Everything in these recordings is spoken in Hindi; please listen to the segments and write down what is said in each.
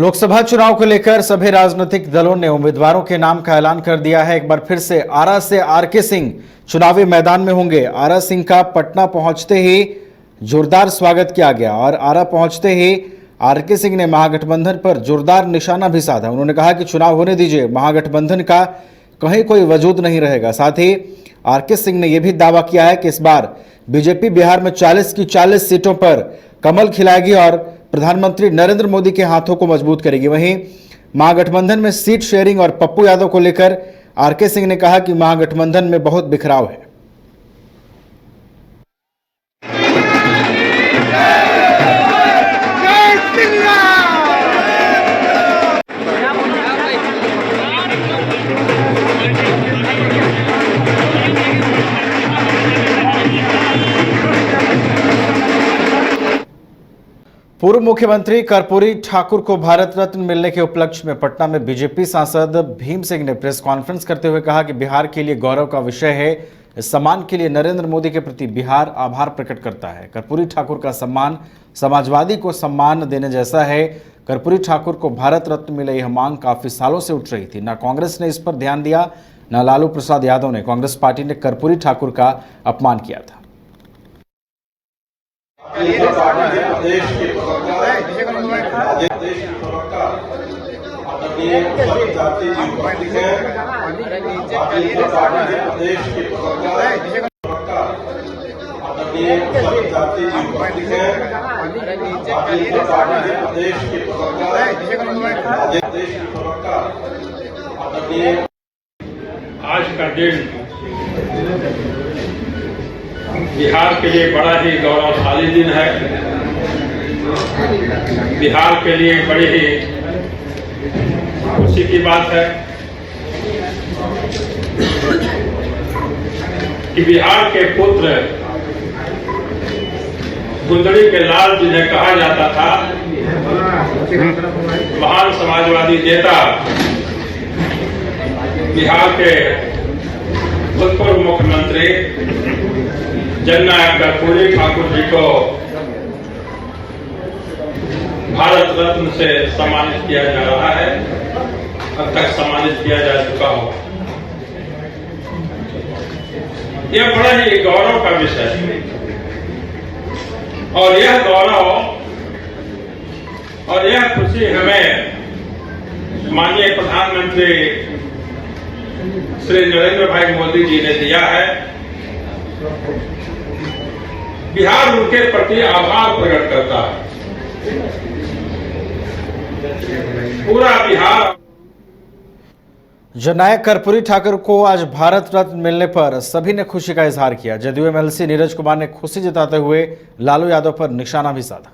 लोकसभा चुनाव को लेकर सभी राजनीतिक दलों ने उम्मीदवारों के नाम का ऐलान कर दिया है। एक बार फिर से आरा से आरके सिंह चुनावी मैदान में होंगे। आरा सिंह का पटना पहुंचते ही जोरदार स्वागत किया गया और आरा पहुंचते ही आरके सिंह ने महागठबंधन पर जोरदार निशाना भी साधा। उन्होंने कहा कि चुनाव होने दीजिए, महागठबंधन का कहीं कोई वजूद नहीं रहेगा। साथ ही आरके सिंह ने यह भी दावा किया है कि इस बार बीजेपी बिहार में 40 की 40 सीटों पर कमल खिलाएगी और प्रधानमंत्री नरेंद्र मोदी के हाथों को मजबूत करेगी। वहीं महागठबंधन में सीट शेयरिंग और पप्पू यादव को लेकर आरके सिंह ने कहा कि महागठबंधन में बहुत बिखराव है। पूर्व मुख्यमंत्री कर्पूरी ठाकुर को भारत रत्न मिलने के उपलक्ष्य में पटना में बीजेपी सांसद भीम सिंह ने प्रेस कॉन्फ्रेंस करते हुए कहा कि बिहार के लिए गौरव का विषय है। इस सम्मान के लिए नरेंद्र मोदी के प्रति बिहार आभार प्रकट करता है। कर्पूरी ठाकुर का सम्मान समाजवादी को सम्मान देने जैसा है। कर्पूरी ठाकुर को भारत रत्न मिले, यह मांग काफी सालों से उठ रही थी। न कांग्रेस ने इस पर ध्यान दिया, न लालू प्रसाद यादव ने। कांग्रेस पार्टी ने कर्पूरी ठाकुर का अपमान किया था। आज का दिन बिहार के लिए बड़ा ही गौरवशाली दिन है। बिहार के लिए बड़ी ही खुशी की बात है कि बिहार के पुत्र गुंदड़ी के लाल जिन्हें कहा जाता था, महान समाजवादी नेता, बिहार के भूतपूर्व मुख्यमंत्री जननायक कर्पूरी ठाकुर जी को भारत रत्न से सम्मानित किया जा रहा है। अब तक सम्मानित किया जा चुका हो। यह बड़ा ही गौरव का विषय है और यह गौरव और यह खुशी हमें माननीय प्रधानमंत्री श्री नरेंद्र भाई मोदी जी ने दिया है। बिहार उनके प्रति आभार प्रकट करता है। पूरा बिहार। जननायक कर्पूरी ठाकुर को आज भारत रत्न मिलने पर सभी ने खुशी का इजहार किया। जदयू एमएलसी नीरज कुमार ने खुशी जताते हुए लालू यादव पर निशाना भी साधा।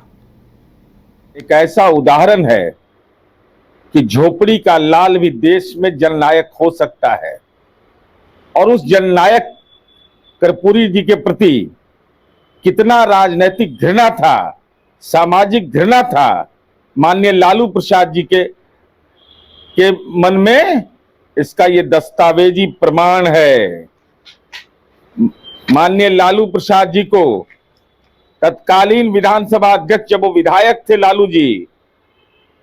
एक ऐसा उदाहरण है कि झोपड़ी का लाल भी देश में जननायक हो सकता है और उस जननायक कर्पूरी जी के प्रति कितना राजनीतिक घृणा था, सामाजिक घृणा था माननीय लालू प्रसाद जी के मन में, इसका ये दस्तावेजी प्रमाण है। माननीय लालू प्रसाद जी को तत्कालीन विधानसभा अध्यक्ष, जब वो विधायक थे लालू जी,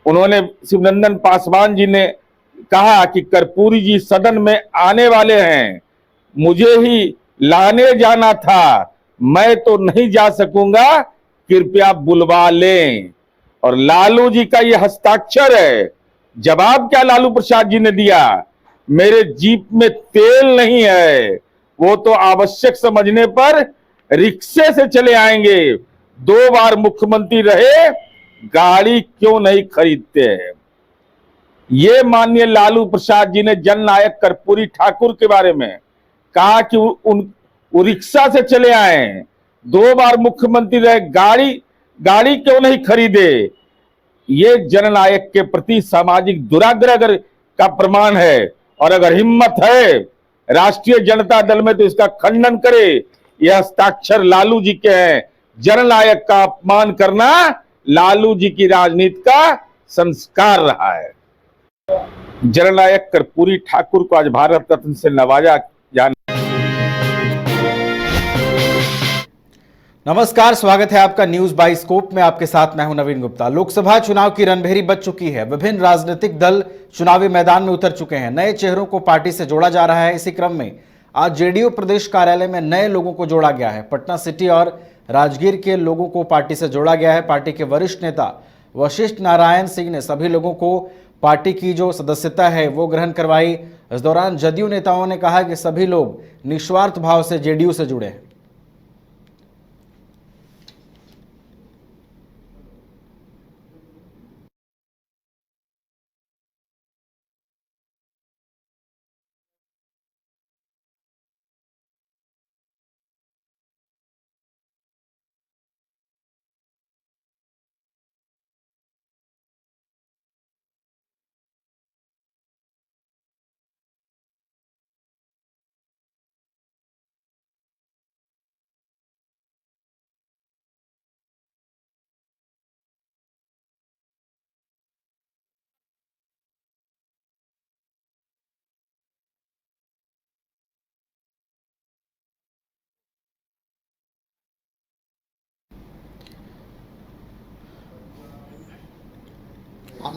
उन्होंने शिवनंदन पासवान जी ने कहा कि कर्पूरी जी सदन में आने वाले हैं, मुझे ही लाने जाना था, मैं तो नहीं जा सकूंगा, कृपया बुलवा लें। और लालू जी का यह हस्ताक्षर है। जवाब क्या लालू प्रसाद जी ने दिया? मेरे जीप में तेल नहीं है, वो तो आवश्यक समझने पर रिक्शे से चले आएंगे। 2 बार मुख्यमंत्री रहे, गाड़ी क्यों नहीं खरीदते हैं? ये माननीय लालू प्रसाद जी ने जननायक कर्पूरी ठाकुर के बारे में कहा कि वो रिक्शा से चले आए, 2 बार मुख्यमंत्री रहे, गाड़ी क्यों नहीं खरीदे? ये जननायक के प्रति सामाजिक दुराग्रह का प्रमाण है। और अगर हिम्मत है राष्ट्रीय जनता दल में तो इसका खंडन करे। यह हस्ताक्षर लालू जी के हैं। जननायक का अपमान करना लालू जी की राजनीति का संस्कार रहा है। जननायक कर्पूरी ठाकुर को आज भारत रत्न से नवाजा जाना। नमस्कार, स्वागत है आपका न्यूज बाई स्कोप में। आपके साथ मैं हूं नवीन गुप्ता। लोकसभा चुनाव की रणभेरी बज चुकी है। विभिन्न राजनीतिक दल चुनावी मैदान में उतर चुके हैं। नए चेहरों को पार्टी से जोड़ा जा रहा है। इसी क्रम में आज जेडीयू प्रदेश कार्यालय में नए लोगों को जोड़ा गया है। पटना सिटी और राजगीर के लोगों को पार्टी से जोड़ा गया है। पार्टी के वरिष्ठ नेता वशिष्ठ नारायण सिंह ने सभी लोगों को पार्टी की जो सदस्यता है वो ग्रहण करवाई। इस दौरान जदयू नेताओं ने कहा कि सभी लोग निस्वार्थ भाव से जेडीयू से जुड़े हैं।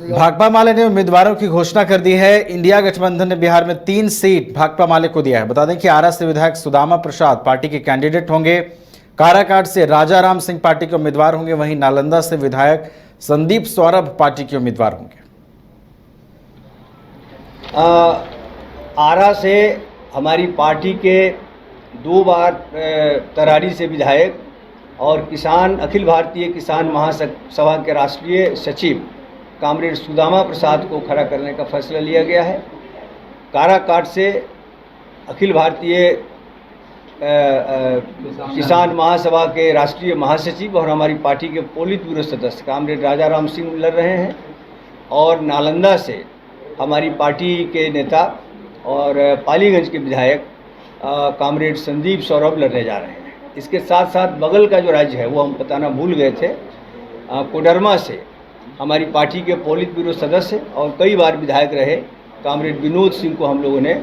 भाकपा माले ने उम्मीदवारों की घोषणा कर दी है। इंडिया गठबंधन ने बिहार में 3 सीट भाकपा माले को दिया है। बता दें कि आरा से विधायक सुदामा प्रसाद पार्टी के कैंडिडेट होंगे। काराकाट से राजा राम सिंह पार्टी के उम्मीदवार होंगे। वहीं नालंदा से विधायक संदीप सौरभ पार्टी के उम्मीदवार होंगे। आरा से हमारी पार्टी के 2 बार तरारी से विधायक और किसान अखिल भारतीय किसान महासभा के राष्ट्रीय सचिव कामरेड सुदामा प्रसाद को खड़ा करने का फैसला लिया गया है। काराकाट से अखिल भारतीय किसान महासभा के राष्ट्रीय महासचिव और हमारी पार्टी के पोलित ब्यूरो सदस्य कामरेड राजा राम सिंह लड़ रहे हैं। और नालंदा से हमारी पार्टी के नेता और पालीगंज के विधायक कामरेड संदीप सौरभ लड़ने जा रहे हैं। इसके साथ साथ बगल का जो राज्य है वो हम बताना भूल गए थे। कोडरमा से हमारी पार्टी के पोलित ब्यूरो सदस्य और कई बार विधायक रहे कामरेड विनोद सिंह को हम लोगों ने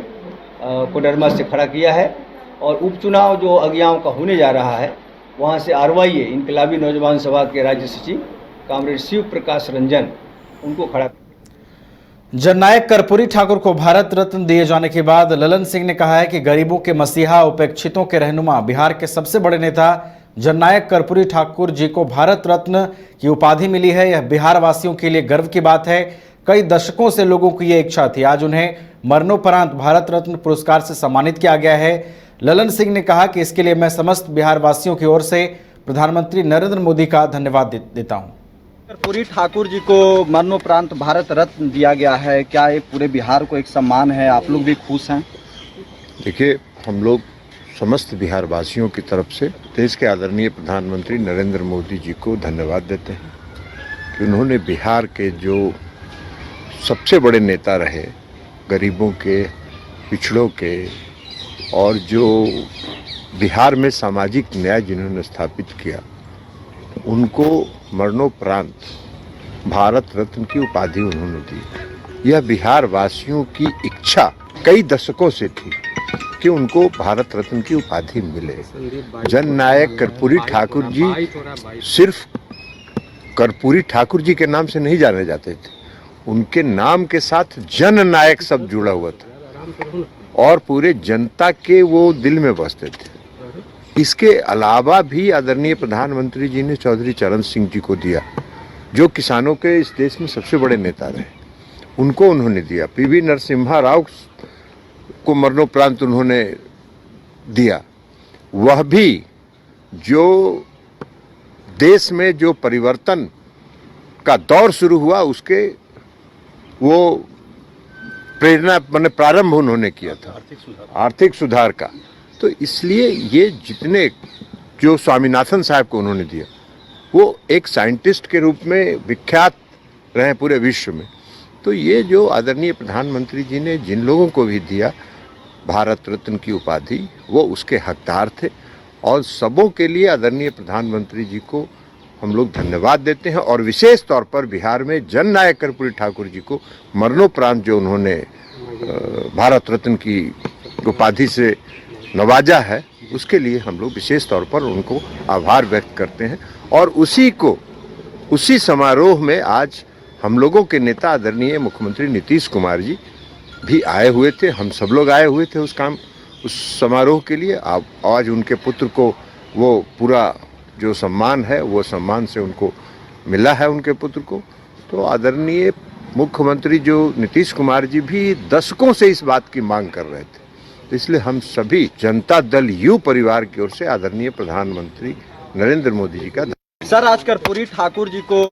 कोडरमा से खड़ा किया है। और उपचुनाव जो अज्ञाओं का होने जा रहा है वहाँ से आरवाईए इनकलाबी नौजवान सभा के राज्य सचिव कामरेड शिव प्रकाश रंजन उनको खड़ा। जननायक कर्पूरी ठाकुर को भारत रत्न दिए जाने के बाद ललन सिंह ने कहा है कि गरीबों के मसीहा, उपेक्षितों के रहनुमा, बिहार के सबसे बड़े नेता जननायक कर्पूरी ठाकुर जी को भारत रत्न की उपाधि मिली है। यह बिहार वासियों के लिए गर्व की बात है। कई दशकों से लोगों की यह इच्छा थी। आज उन्हें मरणोपरांत भारत रत्न पुरस्कार से सम्मानित किया गया है। ललन सिंह ने कहा कि इसके लिए मैं समस्त बिहार वासियों की ओर से प्रधानमंत्री नरेंद्र मोदी का धन्यवाद देता हूं। कर्पूरी ठाकुर जी को मरणोपरांत भारत रत्न दिया गया है, क्या ये पूरे बिहार को एक सम्मान है? आप लोग भी खुश हैं? देखिए, हम लोग समस्त बिहार वासियों की तरफ से देश के आदरणीय प्रधानमंत्री नरेंद्र मोदी जी को धन्यवाद देते हैं कि उन्होंने बिहार के जो सबसे बड़े नेता रहे, गरीबों के, पिछड़ों के, और जो बिहार में सामाजिक न्याय जिन्होंने स्थापित किया, उनको मरणोपरांत भारत रत्न की उपाधि उन्होंने दी। यह बिहार वासियों की इच्छा कई दशकों से थी कि उनको भारत रत्न की उपाधि मिले। जननायक कर्पूरी ठाकुर जी सिर्फ कर्पूरी ठाकुर जी के नाम से नहीं जाने जाते थे, उनके नाम के साथ जननायक शब्द जुड़ा हुआ था और पूरे जनता के वो दिल में बसते थे। इसके अलावा भी आदरणीय प्रधानमंत्री जी ने चौधरी चरण सिंह जी को दिया, जो किसानों के इस देश में सबसे बड़े नेता रहे, उनको उन्होंने दिया। पीवी नरसिम्हा राव को मरणोपरांत उन्होंने दिया। वह भी जो देश में जो परिवर्तन का दौर शुरू हुआ उसके वो प्रेरणा मैंने प्रारंभ उन्होंने किया था, आर्थिक सुधार का। तो इसलिए ये जितने जो स्वामीनाथन साहब को उन्होंने दिया, वो एक साइंटिस्ट के रूप में विख्यात रहे पूरे विश्व में। तो ये जो आदरणीय प्रधानमंत्री जी ने जिन लोगों को भी दिया भारत रत्न की उपाधि, वो उसके हकदार थे और सबों के लिए आदरणीय प्रधानमंत्री जी को हम लोग धन्यवाद देते हैं। और विशेष तौर पर बिहार में जननायक कर्पूरी ठाकुर जी को मरणोपरांत जो उन्होंने भारत रत्न की उपाधि से नवाजा है, उसके लिए हम लोग विशेष तौर पर उनको आभार व्यक्त करते हैं। और उसी समारोह में आज हम लोगों के नेता आदरणीय मुख्यमंत्री नीतीश कुमार जी भी आए हुए थे, हम सब लोग आए हुए थे उस समारोह के लिए। आज उनके पुत्र को वो पूरा जो सम्मान है वो सम्मान से उनको मिला है उनके पुत्र को। तो आदरणीय मुख्यमंत्री जो नीतीश कुमार जी भी दशकों से इस बात की मांग कर रहे थे, तो इसलिए हम सभी जनता दल यू परिवार की ओर से आदरणीय प्रधानमंत्री नरेंद्र मोदी जी का सर, आज कर्पूरी ठाकुर जी को